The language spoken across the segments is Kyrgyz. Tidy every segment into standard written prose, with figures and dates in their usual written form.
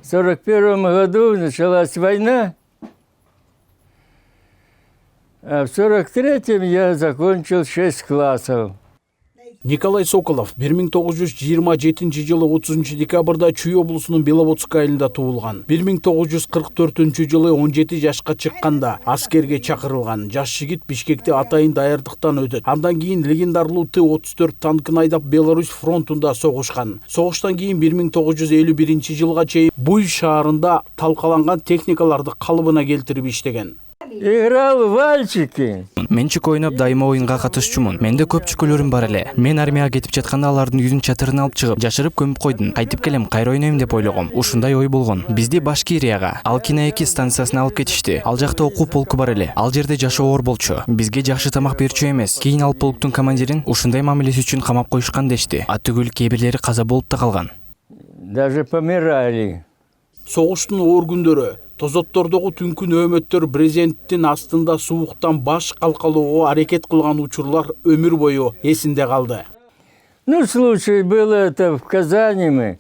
В 1941 году началась война, а в 1943 я закончил 6 классов. Николай Соколов 1927 жылы 30 декабрда Чүй облусунун Беловодск айылында туулган. 1944 жылы 17 жашка чыкканда аскерге чакырылган. Жаш жигит Бишкекте атайын даярдыктан өтөт. Андан кийин легендарлуу Т-34 танкын айдап Беларусь фронтунда согушкан. Согуштан кийин 1951 жылга чейин Буй шаарында талкаланган техникаларды калыбына келтирип иштеген. Играл в вальчики. Менчик ойноп дайыма оюнга катышчумун. Менде көпчүкөлөрүм бар эле. Мен армияга кетип жатканда алардын үйдүн чатырын алып чыгып, жашырып көмүп койдум. Кайтып келем, кайра ойнойм деп ойлогом. Ушундай ой болгон. Бизди Башкирияга, Алкина 2 станциясына алып кетишти. Ал жакта окуу полку бар эле. Ал жерде жашоо оор болчу. Бизге жакшы тамак берчү эмес. Кийин ал полктун командирин ушундай мамилеси үчүн камап коюшкан дешти. Аттүгүл кээ бирлери каза болуп да калган. Даже помирали. Согуштун оор күндөрү тозоттордогу түнкү нөөмөттөр брезенттин астында сууктан баш калкалоого аракет кылган учурлар өмүр бою эсинде калды. Ну, случай был это в Казани мы.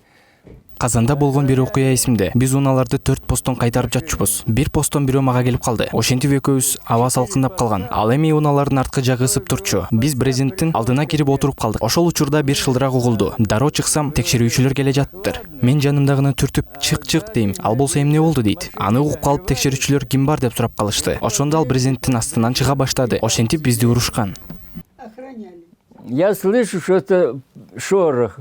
Казанда болгон бир окуя эсимде. Биз уналарды 4 посттон кайтарып жатчубуз. Бир посттон бирөө мага келип калды. Ошентип экөөбүз аба салкындап калган. Ал эми уналардын арткы жагы ысып турчу. Биз брезенттин алдына кирип отуруп калдык. Ошол учурда бир шылдырак угулду. Дароо чыксам, текшерүүчүлөр келе жаттыр. Мен жанымдагыны түртүп чык дейм. Ал болсо эмне болду дейт. Аны угуп калып текшерүүчүлөр ким бар деп сурап калышты. Ошондо ал брезенттин астынан чыга баштады. Ошентип бизди урушкан. Я слышу что-то шорох.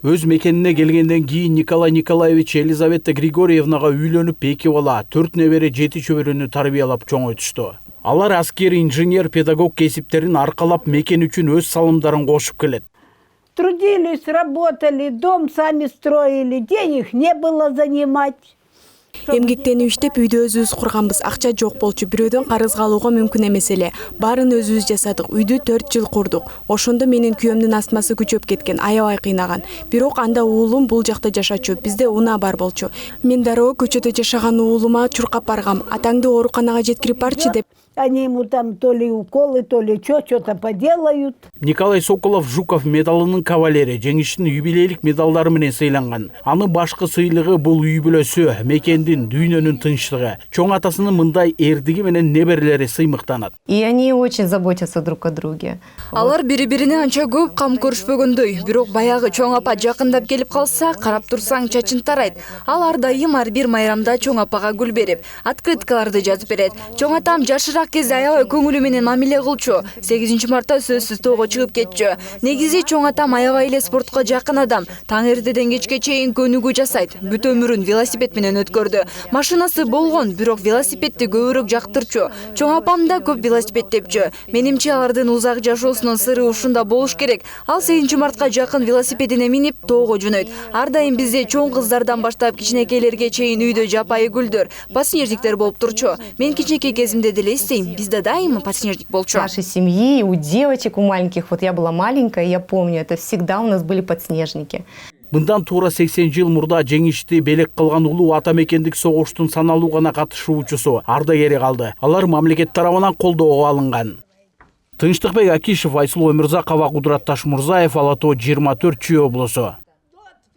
Өз мекенине келгенден кийин Николай Николаевич Елизавета Григорьевнага үйлөнүп 2 бала, 4 небере, 7 чөбөрөнү тарбиялап чоңойтушту. Алар аскер, инженер, педагог кесиптерин аркалап мекен үчүн өз салымдарын кошуп келет. Трудились, работали, дом сами строили, денег не было занимать. Эмгектенип иштеп үйдө өзүбүз курганбыз. Акча жок болчу. Бирөөдөн карызга алууга мүмкүн эмес эле. Баарын өзүбүз жасадык. Үйдү 4 жыл курдук. Ошондо менин күйөөмдүн астмасы күчөп кеткен, аябай кыйнаган. Бирок анда уулум бул жакта жашачу. Бизде унаа бар болчу. Мен дароо көчөдө жашаган уулума чуркап баргам. Атаңды ооруканага жеткирип барчы деп. Они ему там то ли уколы, то ли что-то поделают. Николай Соколов Жуков медалынын кавалери, жеңиштин юбилейлик медалдары менен сыйланган. Аны башкы сыйлыгы бул үй бүлөсү, мекендин, дүйнөнүн тынчтыгы. Чоң атасынын мындай эрдиги менен неберелери сыймыктанат. И они очень заботятся друг о друге. Алар бири-бирине анча көп кам көрүшпөгөндөй. Бирок баягы чоң апа жакындап келип калса, карап турсаң чачын тарайт. Ал ар дайым ар бир майрамда чоң апага гүл берип, открыткаларды жазып берет. Чоң атам жашыраак кезде аябай көңүлү менен мамиле кылчу. 8 мартта сөзсүз тоого чыгып кетчү. Негизи чоң атам аябай эле спортко жакын адам. Таң эртеден кечке чейин көнүгүү жасайт. Бүт өмүрүн велосипед менен өткөрдү. Машинасы болгон, бирок велосипедти көбүрөөк жактырчу. Чоң апам да көп велосипед тепчү. Менимче алардын узак жашоосунун сыры ушунда болуш керек. Ал 8 мартка жакын велосипедине минип тоого жөнөйт. Ар дайым бизде чоң кыздардан баштап кичинекейлерге чейин үйдө жапайы гүлдөр, подснежниктер болуп турчу. Мен кичинекей кезимде деле бизде дайыма подснежник болчу. В нашей семьи, у девочек, у маленьких, вот я была маленькая, я помню, это всегда у нас были подснежники. Мындан туура 80 жыл мурда жеңишти белек кылган улуу ата мекендик согуштун саналуу гана катышуучусу ардагери калды. Алар мамлекет тарабынан колдоого алынган. Тынчтыкбек Акишев, Айсулуу Өмүрзакова, Кудурат Ташмурзаев, Ала Тоо 24, Чүй облусу.